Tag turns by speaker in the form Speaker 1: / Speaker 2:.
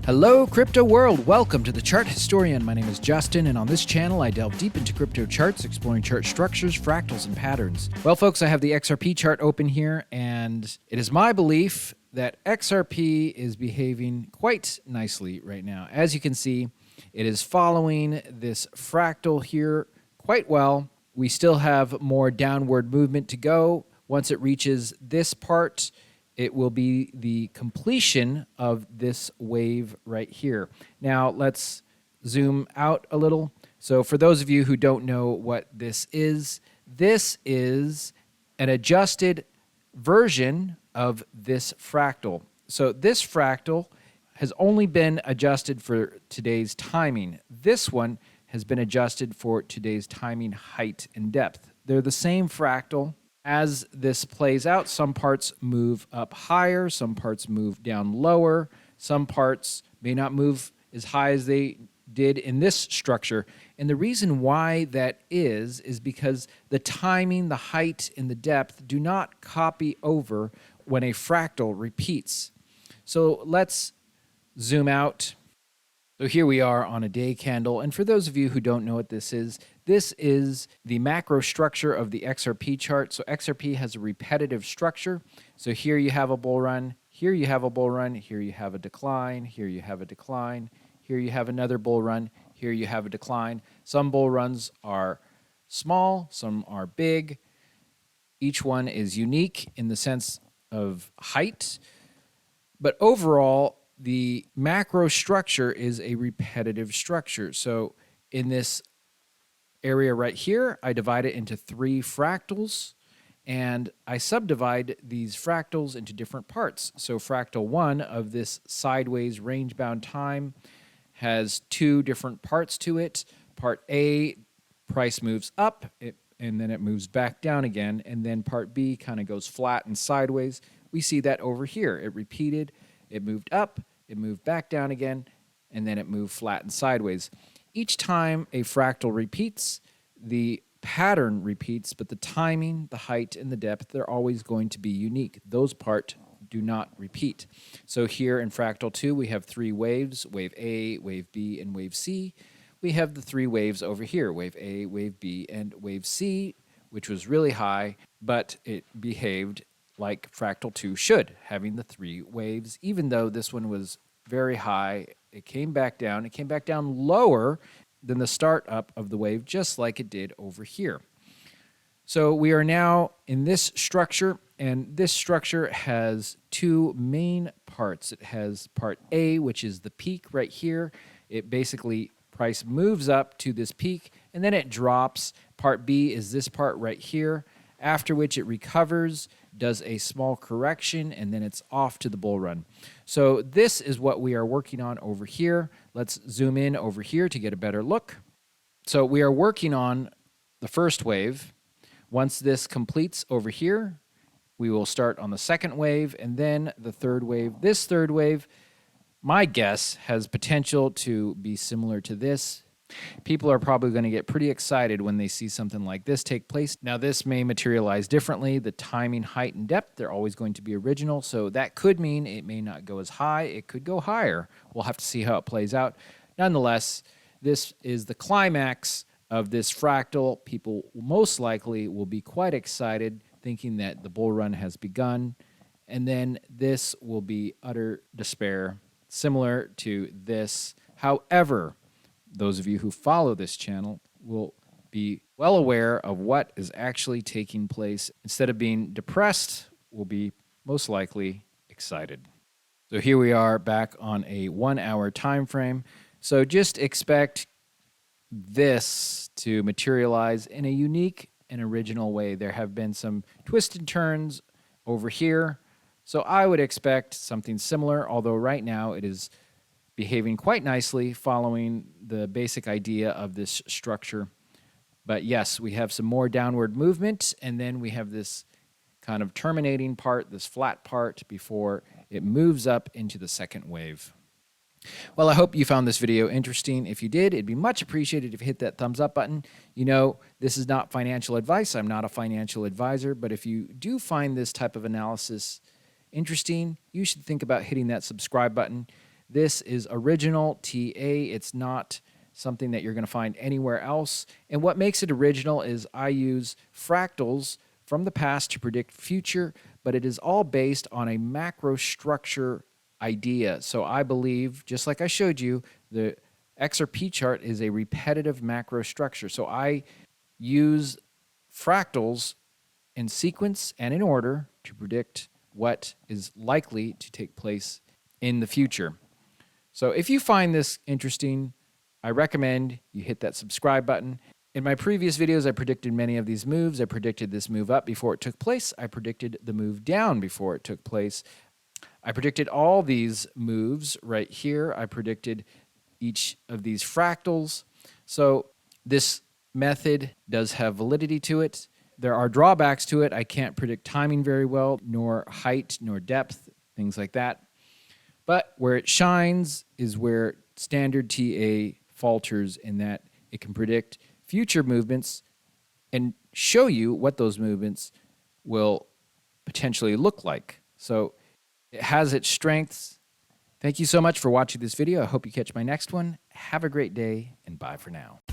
Speaker 1: Hello, crypto world. Welcome to the Chart Historian. My name is Justin, and on this channel, I delve deep into crypto charts, exploring chart structures, fractals, and patterns. Well, folks, I have the XRP chart open here, and it is my belief that XRP is behaving quite nicely right now. As you can see, it is following this fractal here quite well. We still have more downward movement to go. Once it reaches this part, it will be the completion of this wave right here. Now, let's zoom out a little. So for those of you who don't know what this is an adjusted version of this fractal. So this fractal has only been adjusted for today's timing. This one has been adjusted for today's timing, height, and depth. They're the same fractal. As this plays out, some parts move up higher, some parts move down lower, some parts may not move as high as they did in this structure. And the reason why that is because the timing, the height, and the depth do not copy over when a fractal repeats. So let's zoom out. So here we are on a day candle, and for those of you who don't know what this is the macro structure of the XRP chart. So XRP has a repetitive structure. So here you have a bull run, here you have a bull run, here you have a decline, here you have a decline, here you have another bull run, here you have a decline. Some bull runs are small, some are big. Each one is unique in the sense of height, but overall, the macro structure is a repetitive structure. So in this area right here, I divide it into 3 fractals, and I subdivide these fractals into different parts. So fractal 1 of this sideways range-bound time has 2 different parts to it. Part A, price moves up, and then it moves back down again, and then part B kind of goes flat and sideways. We see that over here. It repeated. It moved up, it moved back down again, and then it moved flat and sideways. Each time a fractal repeats, the pattern repeats, but the timing, the height, and the depth, they're always going to be unique. Those parts do not repeat. So here in fractal 2, we have 3 waves, wave A, wave B, and wave C. We have the 3 waves over here, wave A, wave B, and wave C, which was really high, but it behaved like fractal 2 should, having the 3 waves. Even though this one was very high, it came back down. It came back down lower than the start up of the wave, just like it did over here. So we are now in this structure, and this structure has 2 main parts. It has part A, which is the peak right here. It basically, price moves up to this peak, and then it drops. Part B is this part right here, after which it recovers, does a small correction, and then it's off to the bull run. So this is what we are working on over here. Let's zoom in over here to get a better look. So we are working on the first wave. Once this completes over here, we will start on the second wave and then the third wave. This third wave, my guess, has potential to be similar to this. People are probably going to get pretty excited when they see something like this take place. Now, this may materialize differently. The timing, height, and depth, they're always going to be original. So that could mean it may not go as high. It could go higher. We'll have to see how it plays out. Nonetheless, this is the climax of this fractal. People most likely will be quite excited, thinking that the bull run has begun. And then this will be utter despair, similar to this. However, those of you who follow this channel will be well aware of what is actually taking place. Instead of being depressed, we'll be most likely excited. So here we are back on a 1-hour time frame. So just expect this to materialize in a unique and original way. There have been some twists and turns over here. So I would expect something similar, although right now it is behaving quite nicely, following the basic idea of this structure. But yes, we have some more downward movement, and then we have this kind of terminating part, this flat part, before it moves up into the second wave. Well, I hope you found this video interesting. If you did, it'd be much appreciated if you hit that thumbs up button. You know, this is not financial advice. I'm not a financial advisor, but if you do find this type of analysis interesting, you should think about hitting that subscribe button. This is original TA. It's not something that you're going to find anywhere else. And what makes it original is I use fractals from the past to predict future, but it is all based on a macro structure idea. So I believe, just like I showed you, the XRP chart is a repetitive macro structure. So I use fractals in sequence and in order to predict what is likely to take place in the future. So if you find this interesting, I recommend you hit that subscribe button. In my previous videos, I predicted many of these moves. I predicted this move up before it took place. I predicted the move down before it took place. I predicted all these moves right here. I predicted each of these fractals. So this method does have validity to it. There are drawbacks to it. I can't predict timing very well, nor height, nor depth, things like that. But where it shines is where standard TA falters, in that it can predict future movements and show you what those movements will potentially look like. So it has its strengths. Thank you so much for watching this video. I hope you catch my next one. Have a great day, and bye for now.